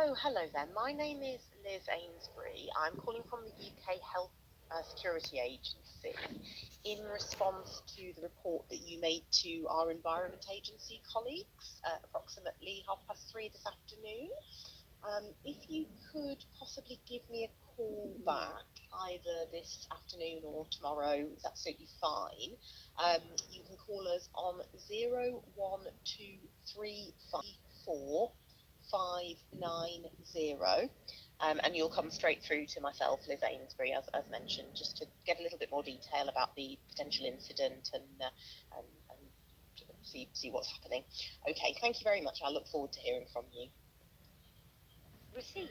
Oh, hello there. My name is Liz Ainsbury. I'm calling from the UK Health Security Agency in response to the report that you made to our Environment Agency colleagues at approximately 3:30 this afternoon. If you could possibly give me a call back either this afternoon or tomorrow, it's absolutely fine. You can call us on 01234 590, and you'll come straight through to myself, Liz Ainsbury, as mentioned, just to get a little bit more detail about the potential incident and see what's happening. Okay, thank you very much. I look forward to hearing from you. Received.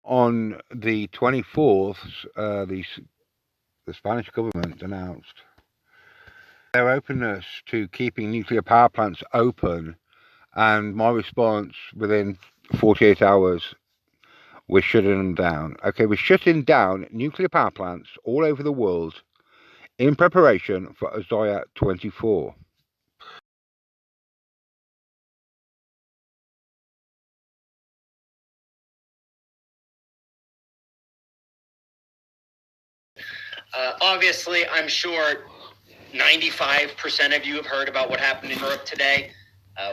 On the 24th, the Spanish government announced their openness to keeping nuclear power plants open, and my response within 48 hours, we're shutting them down. Okay, we're shutting down nuclear power plants all over the world in preparation for Isaiah 24. Obviously, I'm sure 95% of you have heard about what happened in Europe today.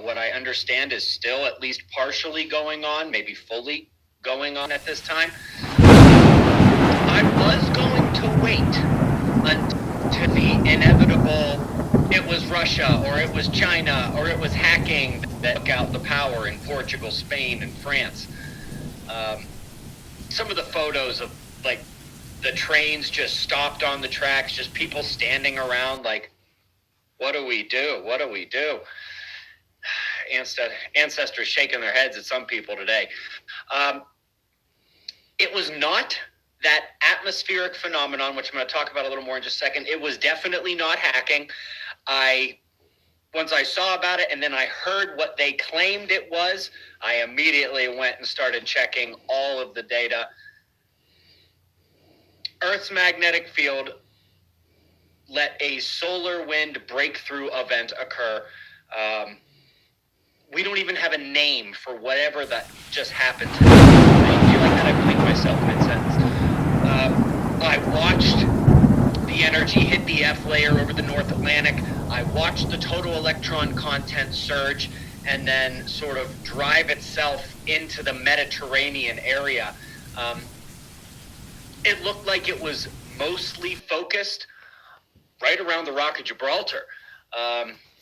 What I understand is still at least partially going on, maybe fully going on at this time. I was going to wait until the inevitable, it was Russia or it was China or it was hacking that took out the power in Portugal, Spain, and France. Some of the photos of like the trains just stopped on the tracks, just people standing around like, what do we do? What do we do? Ancestors shaking their heads at some people today. It was not that atmospheric phenomenon, which I'm going to talk about a little more in just a second. It was definitely not hacking. Once I saw about it and then I heard what they claimed it was, I immediately went and started checking all of the data. Earth's magnetic field let a solar wind breakthrough event occur. We don't even have a name for whatever that just happened to me. I feel like that I blinked myself mid-sentence. I watched the energy hit the F layer over the North Atlantic. I watched the total electron content surge and then sort of drive itself into the Mediterranean area. It looked like it was mostly focused right around the Rock of Gibraltar.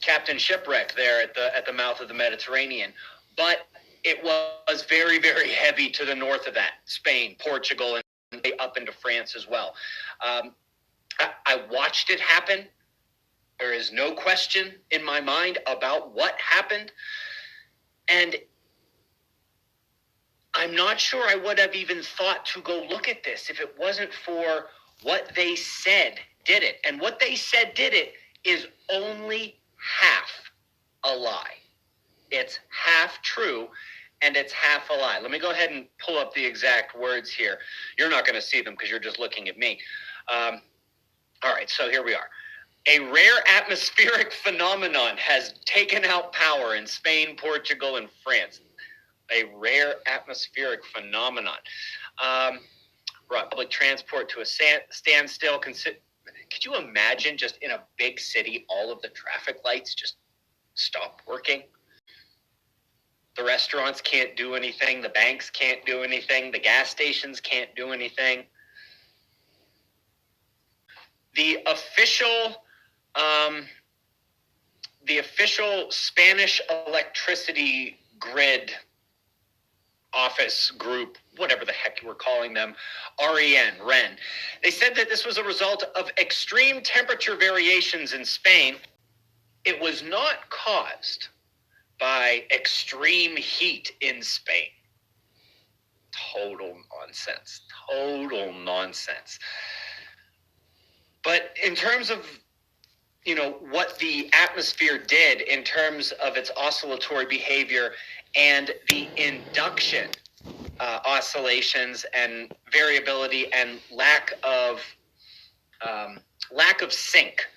Captain Shipwreck there at the mouth of the Mediterranean. But it was very, very heavy to the north of that, Spain, Portugal, and up into France as well. I watched it happen. There is no question in my mind about what happened. And I'm not sure I would have even thought to go look at this if it wasn't for what they said did it. And what they said did it is only half a lie. It's half true and it's half a lie. Let me go ahead and pull up the exact words here. You're not going to see them because you're just looking at me. All right, so here we are. A rare atmospheric phenomenon has taken out power in Spain, Portugal, and France. a rare atmospheric phenomenon. Brought public transport to a standstill. Could you imagine just in a big city, all of the traffic lights just stop working? The restaurants can't do anything. The banks can't do anything. The gas stations can't do anything. The official Spanish electricity grid office group, whatever the heck you were calling them, REN, they said that this was a result of extreme temperature variations in Spain. It was not caused by extreme heat in Spain. Total nonsense. But in terms of, what the atmosphere did in terms of its oscillatory behavior and the induction oscillations and variability and lack of sync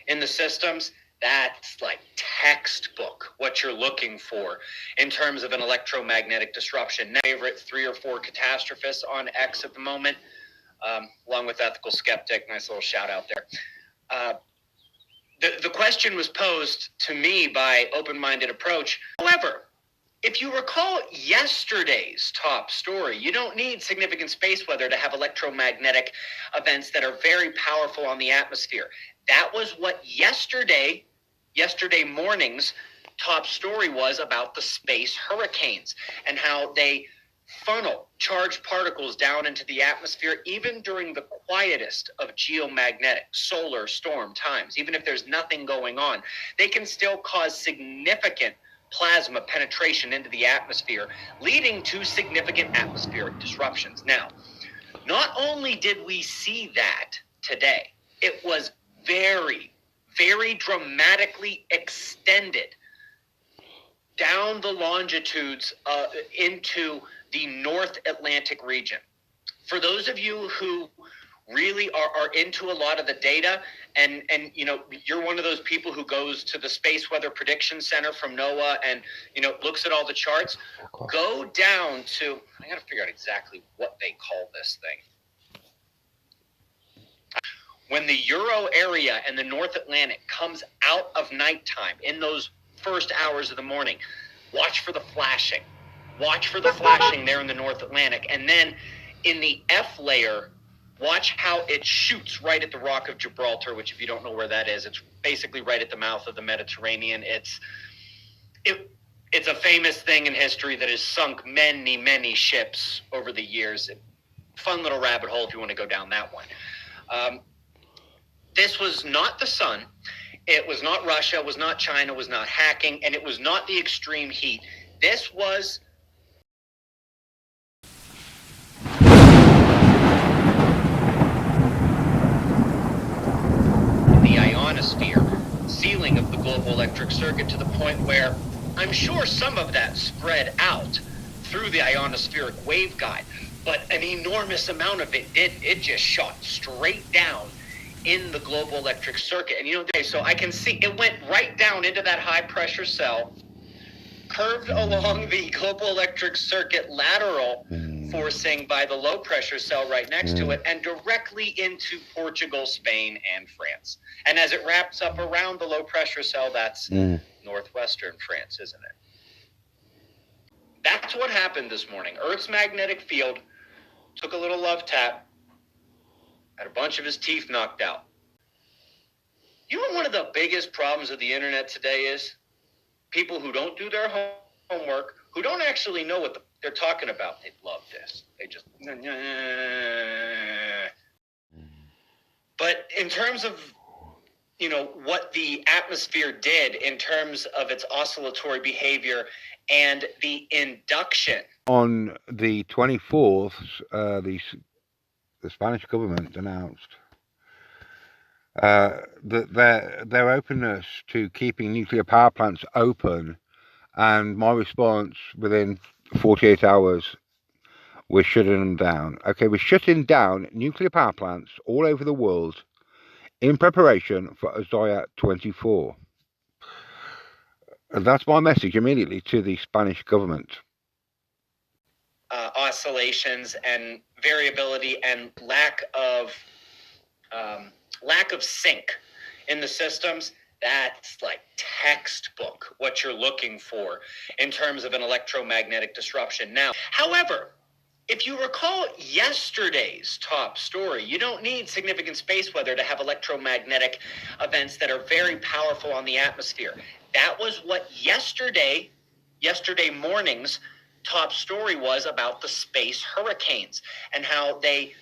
in the systems, that's like textbook what you're looking for in terms of an electromagnetic disruption. My favorite 3 or 4 catastrophists on X at the moment, along with Ethical Skeptic. Nice little shout out there. The question was posed to me by Open-Minded Approach. However, if you recall yesterday's top story, you don't need significant space weather to have electromagnetic events that are very powerful on the atmosphere. That was what yesterday morning's top story was about the space hurricanes and how they funnel charged particles down into the atmosphere even during the quietest of geomagnetic solar storm times. Even if there's nothing going on, they can still cause significant plasma penetration into the atmosphere, leading to significant atmospheric disruptions. Now, not only did we see that today, it was very, very dramatically extended down the longitudes into the North Atlantic region. For those of you who really are into a lot of the data, and you're one of those people who goes to the Space Weather Prediction Center from NOAA and looks at all the charts, go down to, I gotta figure out exactly what they call this thing. When the Euro area and the North Atlantic comes out of nighttime in those first hours of the morning, watch for the flashing. Watch for the flashing there in the North Atlantic. And then in the F layer, watch how it shoots right at the Rock of Gibraltar, which if you don't know where that is, it's basically right at the mouth of the Mediterranean. It's a famous thing in history that has sunk many, many ships over the years. Fun little rabbit hole if you want to go down that one. This was not the sun. It was not Russia. It was not China. It was not hacking. And it was not the extreme heat. This was the ionosphere, sealing of the global electric circuit to the point where I'm sure some of that spread out through the ionospheric waveguide, but an enormous amount of it just shot straight down in the global electric circuit. And so I can see it went right down into that high pressure cell, curved along the global electric circuit lateral forcing by the low pressure cell right next to it, and directly into Portugal, Spain, and France. And as it wraps up around the low pressure cell, that's northwestern France, isn't it? That's what happened this morning. Earth's magnetic field took a little love tap, had a bunch of his teeth knocked out. You know what one of the biggest problems of the internet today is? People who don't do their homework, who don't actually know what they're talking about. They love this. They just... But in terms of, what the atmosphere did in terms of its oscillatory behavior and the induction. On the 24th, the Spanish government announced that their openness to keeping nuclear power plants open, and my response within 48 hours, we're shutting them down. Okay, we're shutting down nuclear power plants all over the world in preparation for Isaiah 24. And that's my message immediately to the Spanish government. oscillations and variability and lack of sync in the systems, that's like textbook what you're looking for in terms of an electromagnetic disruption. Now, however, if you recall yesterday's top story, you don't need significant space weather to have electromagnetic events that are very powerful on the atmosphere. That was what yesterday morning's top story was about the space hurricanes and how they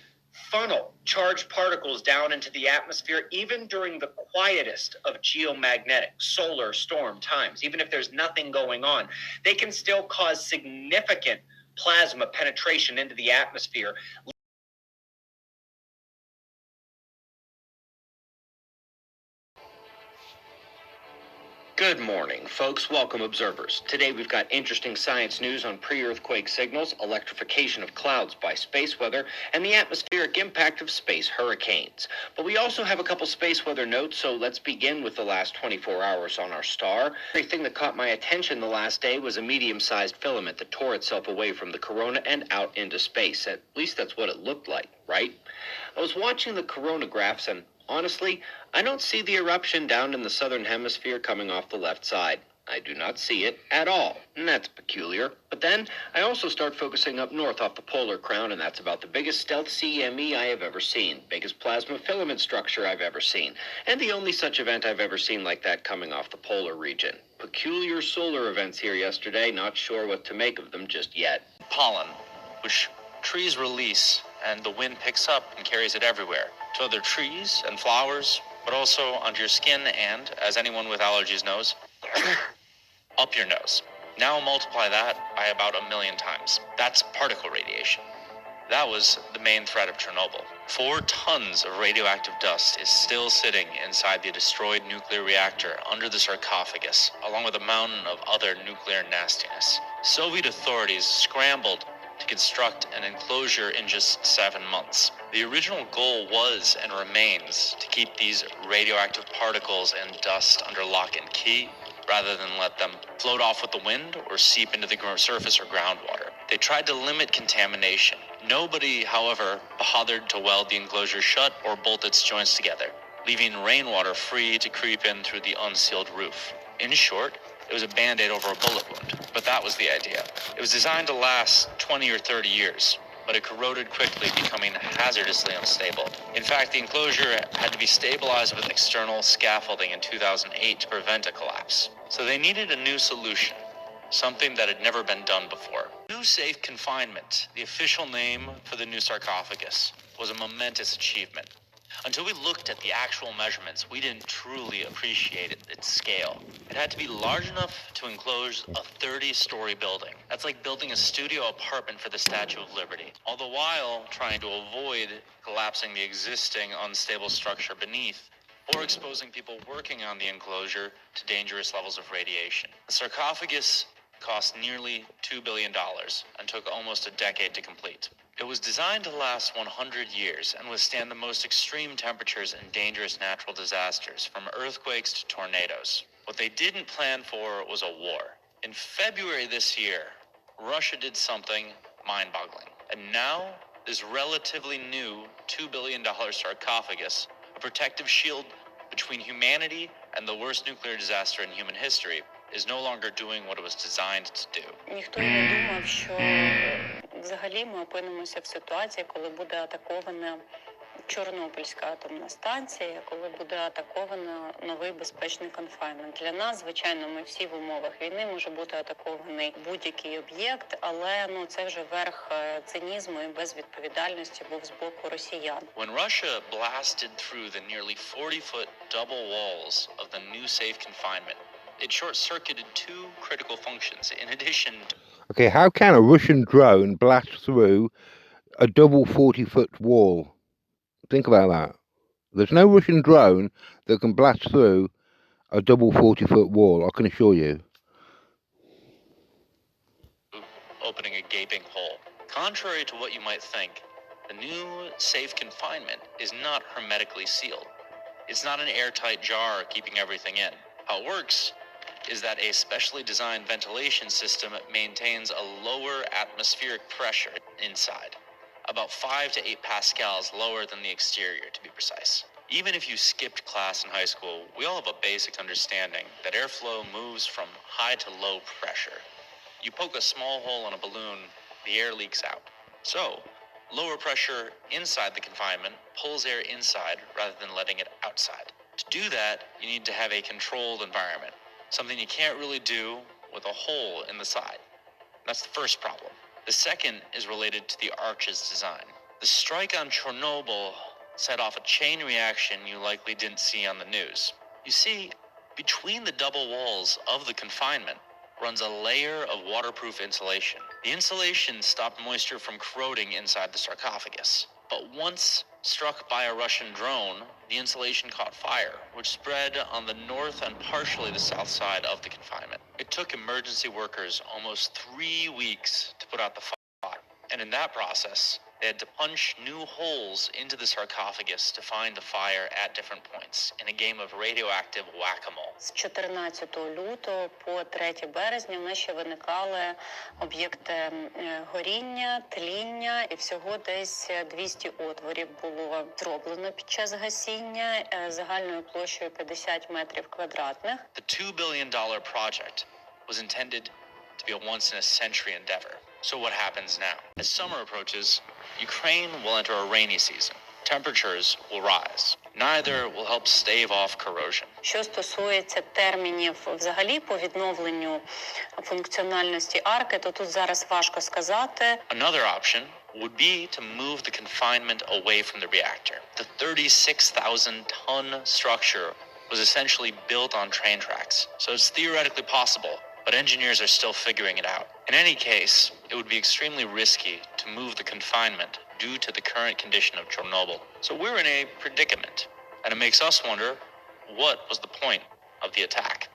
funnel charged particles down into the atmosphere even during the quietest of geomagnetic solar storm times. Even if there's nothing going on, they can still cause significant plasma penetration into the atmosphere. Good morning, folks. Welcome, observers. Today we've got interesting science news on pre-earthquake signals, electrification of clouds by space weather, and the atmospheric impact of space hurricanes. But we also have a couple space weather notes, so let's begin with the last 24 hours on our star. Everything that caught my attention the last day was a medium-sized filament that tore itself away from the corona and out into space. At least that's what it looked like, right? I was watching the coronagraphs and honestly, I don't see the eruption down in the southern hemisphere coming off the left side. I do not see it at all, and that's peculiar. But then I also start focusing up north off the polar crown, and that's about the biggest stealth CME I have ever seen, biggest plasma filament structure I've ever seen, and the only such event I've ever seen like that coming off the polar region. Peculiar solar events here yesterday, not sure what to make of them just yet. Pollen, which trees release, and the wind picks up and carries it everywhere, to other trees and flowers, but also onto your skin and, as anyone with allergies knows, up your nose. Now multiply that by about 1 million times. That's particle radiation. That was the main threat of Chernobyl. 4 tons of radioactive dust is still sitting inside the destroyed nuclear reactor under the sarcophagus, along with a mountain of other nuclear nastiness. Soviet authorities scrambled to construct an enclosure in just 7 months. The original goal was and remains to keep these radioactive particles and dust under lock and key, rather than let them float off with the wind or seep into the surface or groundwater. They tried to limit contamination. Nobody, however, bothered to weld the enclosure shut or bolt its joints together, leaving rainwater free to creep in through the unsealed roof. In short, it was a band-aid over a bullet wound, but that was the idea. It was designed to last 20 or 30 years, but it corroded quickly, becoming hazardously unstable. In fact, the enclosure had to be stabilized with external scaffolding in 2008 to prevent a collapse. So they needed a new solution, something that had never been done before. New safe confinement, the official name for the new sarcophagus, was a momentous achievement. Until we looked at the actual measurements, we didn't truly appreciate its scale. It had to be large enough to enclose a 30-story building. That's like building a studio apartment for the Statue of Liberty, all the while trying to avoid collapsing the existing unstable structure beneath or exposing people working on the enclosure to dangerous levels of radiation. The sarcophagus cost nearly $2 billion and took almost a decade to complete. It was designed to last 100 years and withstand the most extreme temperatures and dangerous natural disasters, from earthquakes to tornadoes. What they didn't plan for was a war. In February this year, Russia did something mind-boggling. And now, this relatively new $2 billion sarcophagus, a protective shield between humanity and the worst nuclear disaster in human history, is no longer doing what it was designed to do. Ніхто й не думав, що взагалі ми опинимося в ситуації, коли буде атакована Чорнобильська атомна станція, коли буде атаковано новий безпечний конфайнмент. Для нас, звичайно, ми всі в умовах війни, може бути атакований будь-який об'єкт, але це вже верх цинізму і безвідповідальності був з боку росіян. When Russia blasted through the nearly 40-foot double walls of the new safe confinement, it short-circuited 2 critical functions in addition to... Okay, how can a Russian drone blast through a double 40-foot wall? Think about that. There's no Russian drone that can blast through a double 40-foot wall, I can assure you. Opening a gaping hole. Contrary to what you might think, the new safe confinement is not hermetically sealed. It's not an airtight jar keeping everything in. How it works is that a specially designed ventilation system maintains a lower atmospheric pressure inside, about 5 to 8 pascals lower than the exterior, to be precise. Even if you skipped class in high school, we all have a basic understanding that airflow moves from high to low pressure. You poke a small hole in a balloon, the air leaks out. So, lower pressure inside the confinement pulls air inside rather than letting it outside. To do that, you need to have a controlled environment, something you can't really do with a hole in the side. That's the first problem. The second is related to the arch's design. The strike on Chernobyl set off a chain reaction you likely didn't see on the news. You see, between the double walls of the confinement runs a layer of waterproof insulation. The insulation stopped moisture from corroding inside the sarcophagus. But once struck by a Russian drone, the insulation caught fire, which spread on the north and partially the south side of the confinement. It took emergency workers almost 3 weeks to put out the fire. And in that process, they had to punch new holes into the sarcophagus to find the fire at different points in a game of radioactive whack-a-mole. З 14 лютого по 3 березня в нас ще виникали об'єкти горіння, тління, і всього десь 200 отворів було зроблено під час гасіння загальною площею 50 метрів квадратних. The $2 billion project was intended to be a once-in-a-century endeavor. So what happens now? As summer approaches, Ukraine will enter a rainy season. Temperatures will rise. Neither will help stave off corrosion. Що стосується термінів взагалі по відновленню функціональності арки, то тут зараз важко сказати. Another option would be to move the confinement away from the reactor. The 36,000-ton structure was essentially built on train tracks, so it's theoretically possible, but engineers are still figuring it out. In any case, it would be extremely risky to move the confinement due to the current condition of Chernobyl. So we're in a predicament, and it makes us wonder, what was the point of the attack?